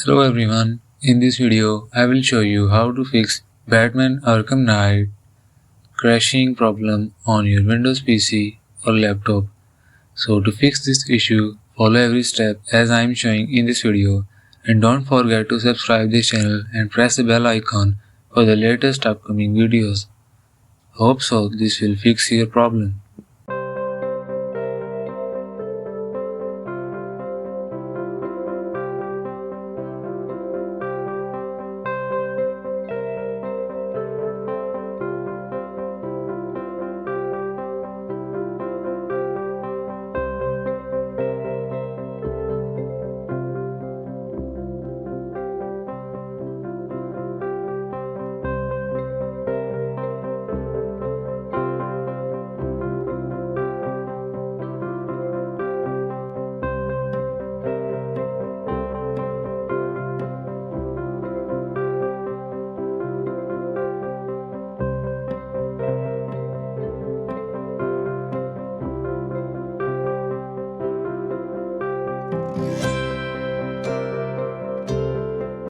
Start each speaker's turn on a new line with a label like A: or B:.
A: Hello everyone, in this video I will show you how to fix Batman Arkham Knight crashing problem on your Windows PC or laptop. So to fix this issue, follow every step as I am showing in this video, and don't forget to subscribe this channel and press the bell icon for the latest upcoming videos. Hope so this will fix your problem.